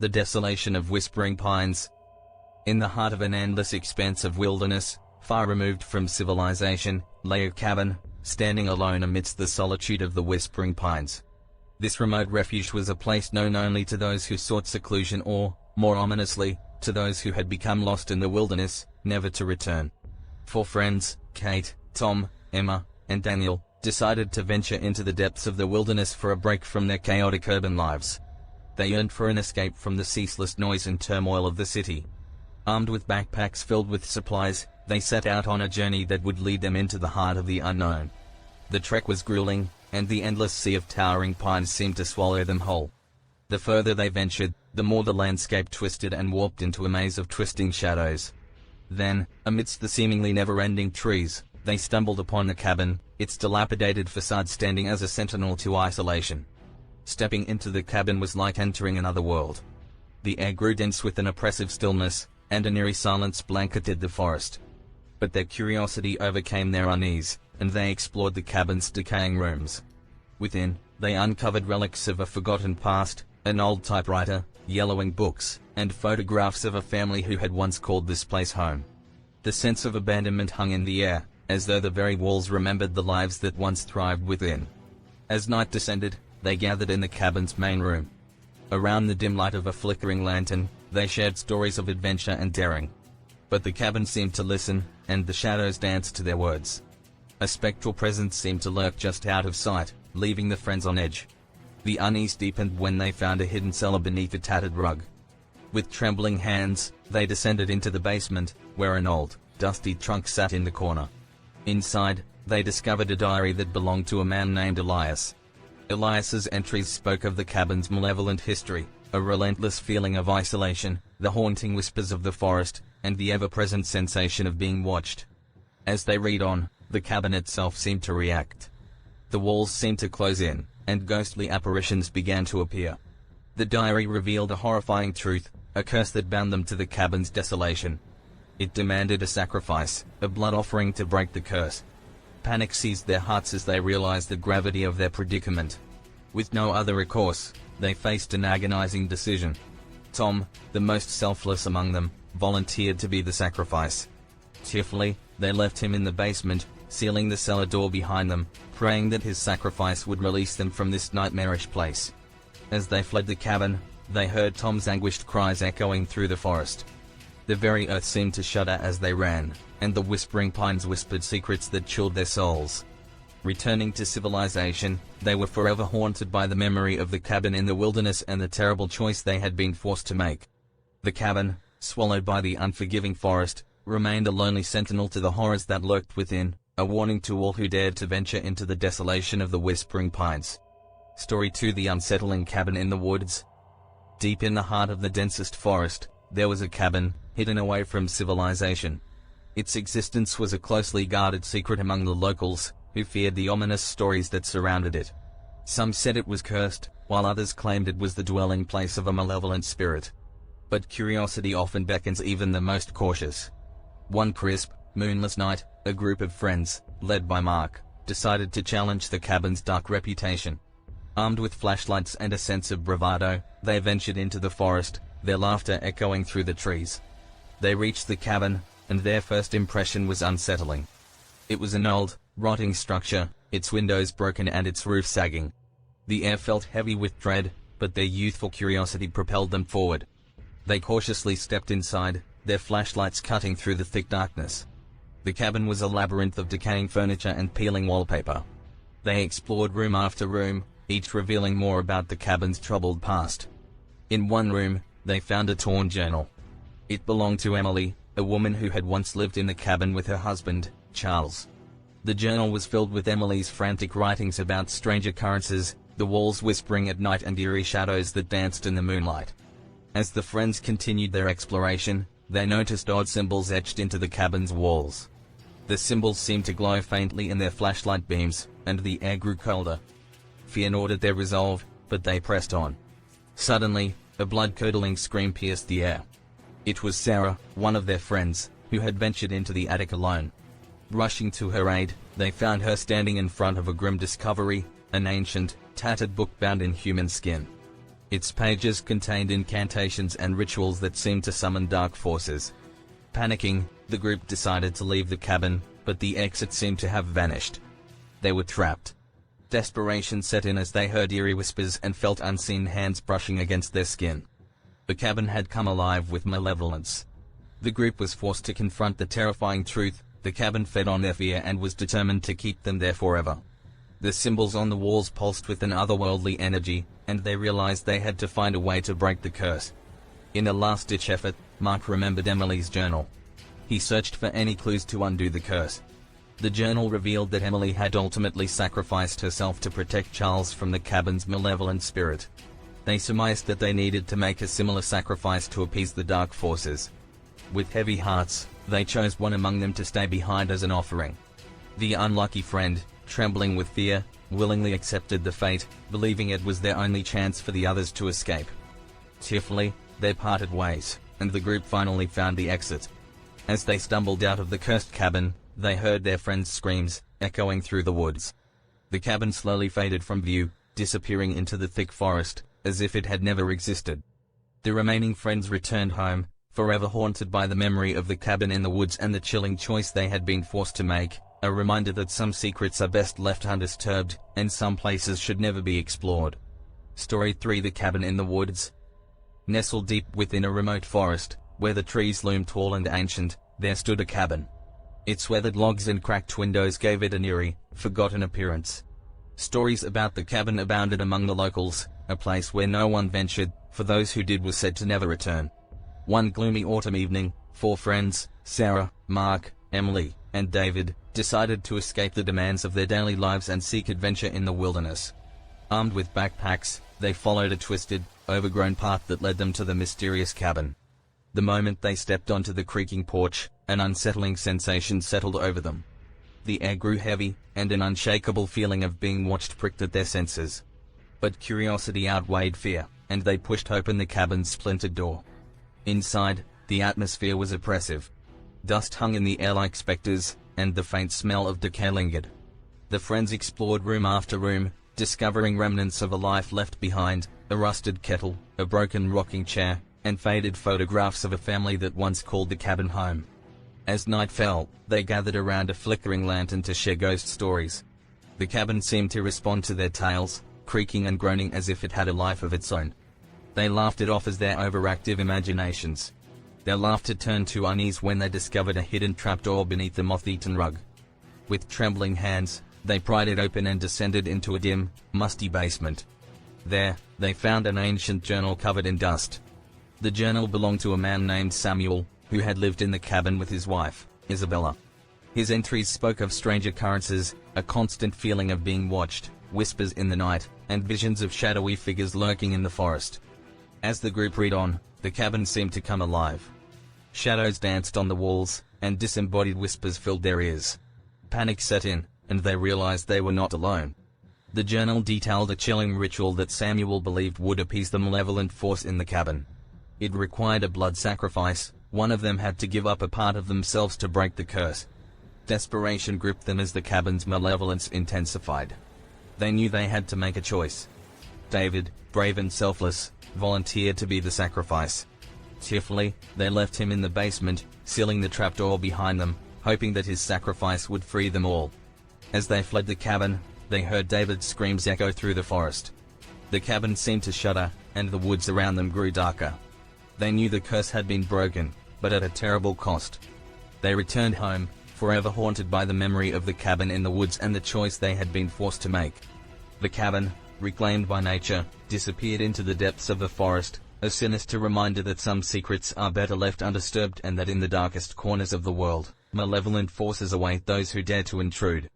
The desolation of Whispering Pines. In the heart of an endless expanse of wilderness, far removed from civilization, lay a cabin, standing alone amidst the solitude of the Whispering Pines. This remote refuge was a place known only to those who sought seclusion or, more ominously, to those who had become lost in the wilderness, never to return. Four friends, Kate, Tom, Emma, and Daniel, decided to venture into the depths of the wilderness for a break from their chaotic urban lives. They yearned for an escape from the ceaseless noise and turmoil of the city. Armed with backpacks filled with supplies, they set out on a journey that would lead them into the heart of the unknown. The trek was grueling, and the endless sea of towering pines seemed to swallow them whole. The further they ventured, the more the landscape twisted and warped into a maze of twisting shadows. Then, amidst the seemingly never-ending trees, they stumbled upon a cabin, its dilapidated facade standing as a sentinel to isolation. Stepping into the cabin was like entering another world. The air grew dense with an oppressive stillness, and an eerie silence blanketed the forest. But their curiosity overcame their unease, and they explored the cabin's decaying rooms. Within, they uncovered relics of a forgotten past, an old typewriter, yellowing books, and photographs of a family who had once called this place home. The sense of abandonment hung in the air, as though the very walls remembered the lives that once thrived within. As night descended, they gathered in the cabin's main room. Around the dim light of a flickering lantern, they shared stories of adventure and daring. But the cabin seemed to listen, and the shadows danced to their words. A spectral presence seemed to lurk just out of sight, leaving the friends on edge. The unease deepened when they found a hidden cellar beneath a tattered rug. With trembling hands, they descended into the basement, where an old, dusty trunk sat in the corner. Inside, they discovered a diary that belonged to a man named Elias. Elias's entries spoke of the cabin's malevolent history, a relentless feeling of isolation, the haunting whispers of the forest, and the ever-present sensation of being watched. As they read on, the cabin itself seemed to react. The walls seemed to close in, and ghostly apparitions began to appear. The diary revealed a horrifying truth, a curse that bound them to the cabin's desolation. It demanded a sacrifice, a blood offering to break the curse. Panic seized their hearts as they realized the gravity of their predicament. With no other recourse, they faced an agonizing decision. Tom, the most selfless among them, volunteered to be the sacrifice. Cheerfully, they left him in the basement, sealing the cellar door behind them, praying that his sacrifice would release them from this nightmarish place. As they fled the cabin, they heard Tom's anguished cries echoing through the forest. The very earth seemed to shudder as they ran, and the Whispering Pines whispered secrets that chilled their souls. Returning to civilization, they were forever haunted by the memory of the cabin in the wilderness and the terrible choice they had been forced to make. The cabin, swallowed by the unforgiving forest, remained a lonely sentinel to the horrors that lurked within, a warning to all who dared to venture into the desolation of the Whispering Pines. Story 2: The Unsettling Cabin in the Woods. Deep in the heart of the densest forest, there was a cabin, hidden away from civilization. Its existence was a closely guarded secret among the locals, who feared the ominous stories that surrounded it. Some said it was cursed, while others claimed it was the dwelling place of a malevolent spirit. But curiosity often beckons even the most cautious. One crisp, moonless night, a group of friends, led by Mark, decided to challenge the cabin's dark reputation. Armed with flashlights and a sense of bravado, they ventured into the forest, their laughter echoing through the trees. They reached the cabin, and their first impression was unsettling. It was an old, rotting structure, its windows broken and its roof sagging. The air felt heavy with dread, but their youthful curiosity propelled them forward. They cautiously stepped inside, their flashlights cutting through the thick darkness. The cabin was a labyrinth of decaying furniture and peeling wallpaper. They explored room after room, each revealing more about the cabin's troubled past. In one room, they found a torn journal. It belonged to Emily, a woman who had once lived in the cabin with her husband, Charles. The journal was filled with Emily's frantic writings about strange occurrences, the walls whispering at night and eerie shadows that danced in the moonlight. As the friends continued their exploration, they noticed odd symbols etched into the cabin's walls. The symbols seemed to glow faintly in their flashlight beams, and the air grew colder. Fear gnawed at their resolve, but they pressed on. Suddenly, a blood-curdling scream pierced the air. It was Sarah, one of their friends, who had ventured into the attic alone. Rushing to her aid, they found her standing in front of a grim discovery, an ancient, tattered book bound in human skin. Its pages contained incantations and rituals that seemed to summon dark forces. Panicking, the group decided to leave the cabin, but the exit seemed to have vanished. They were trapped. Desperation set in as they heard eerie whispers and felt unseen hands brushing against their skin. The cabin had come alive with malevolence. The group was forced to confront the terrifying truth. The cabin fed on their fear and was determined to keep them there forever. The symbols on the walls pulsed with an otherworldly energy, and they realized they had to find a way to break the curse. In a last-ditch effort, Mark remembered Emily's journal. He searched for any clues to undo the curse. The journal revealed that Emily had ultimately sacrificed herself to protect Charles from the cabin's malevolent spirit. They surmised that they needed to make a similar sacrifice to appease the dark forces. With heavy hearts, they chose one among them to stay behind as an offering. The unlucky friend, trembling with fear, willingly accepted the fate, believing it was their only chance for the others to escape. Tearfully, they parted ways, and the group finally found the exit. As they stumbled out of the cursed cabin, they heard their friends' screams, echoing through the woods. The cabin slowly faded from view, disappearing into the thick forest, as if it had never existed. The remaining friends returned home, forever haunted by the memory of the cabin in the woods and the chilling choice they had been forced to make, a reminder that some secrets are best left undisturbed, and some places should never be explored. Story 3: The Cabin in the Woods. Nestled deep within a remote forest, where the trees loomed tall and ancient, there stood a cabin. Its weathered logs and cracked windows gave it an eerie, forgotten appearance. Stories about the cabin abounded among the locals, a place where no one ventured, for those who did were said to never return. One gloomy autumn evening, 4 friends, Sarah, Mark, Emily, and David, decided to escape the demands of their daily lives and seek adventure in the wilderness. Armed with backpacks, they followed a twisted, overgrown path that led them to the mysterious cabin. The moment they stepped onto the creaking porch, an unsettling sensation settled over them. The air grew heavy, and an unshakable feeling of being watched pricked at their senses. But curiosity outweighed fear, and they pushed open the cabin's splintered door. Inside, the atmosphere was oppressive. Dust hung in the air like specters, and the faint smell of decay lingered. The friends explored room after room, discovering remnants of a life left behind, a rusted kettle, a broken rocking chair, and faded photographs of a family that once called the cabin home. As night fell, they gathered around a flickering lantern to share ghost stories. The cabin seemed to respond to their tales, creaking and groaning as if it had a life of its own. They laughed it off as their overactive imaginations. Their laughter turned to unease when they discovered a hidden trapdoor beneath the moth-eaten rug. With trembling hands, they pried it open and descended into a dim, musty basement. There, they found an ancient journal covered in dust. The journal belonged to a man named Samuel, who had lived in the cabin with his wife, Isabella. His entries spoke of strange occurrences, a constant feeling of being watched, whispers in the night, and visions of shadowy figures lurking in the forest. As the group read on, the cabin seemed to come alive. Shadows danced on the walls, and disembodied whispers filled their ears. Panic set in, and they realized they were not alone. The journal detailed a chilling ritual that Samuel believed would appease the malevolent force in the cabin. It required a blood sacrifice. One of them had to give up a part of themselves to break the curse. Desperation gripped them as the cabin's malevolence intensified. They knew they had to make a choice. David, brave and selfless, volunteered to be the sacrifice. Tearfully, they left him in the basement, sealing the trapdoor behind them, hoping that his sacrifice would free them all. As they fled the cabin, they heard David's screams echo through the forest. The cabin seemed to shudder, and the woods around them grew darker. They knew the curse had been broken, but at a terrible cost. They returned home, forever haunted by the memory of the cabin in the woods and the choice they had been forced to make. The cabin, reclaimed by nature, disappeared into the depths of the forest, a sinister reminder that some secrets are better left undisturbed and that in the darkest corners of the world, malevolent forces await those who dare to intrude.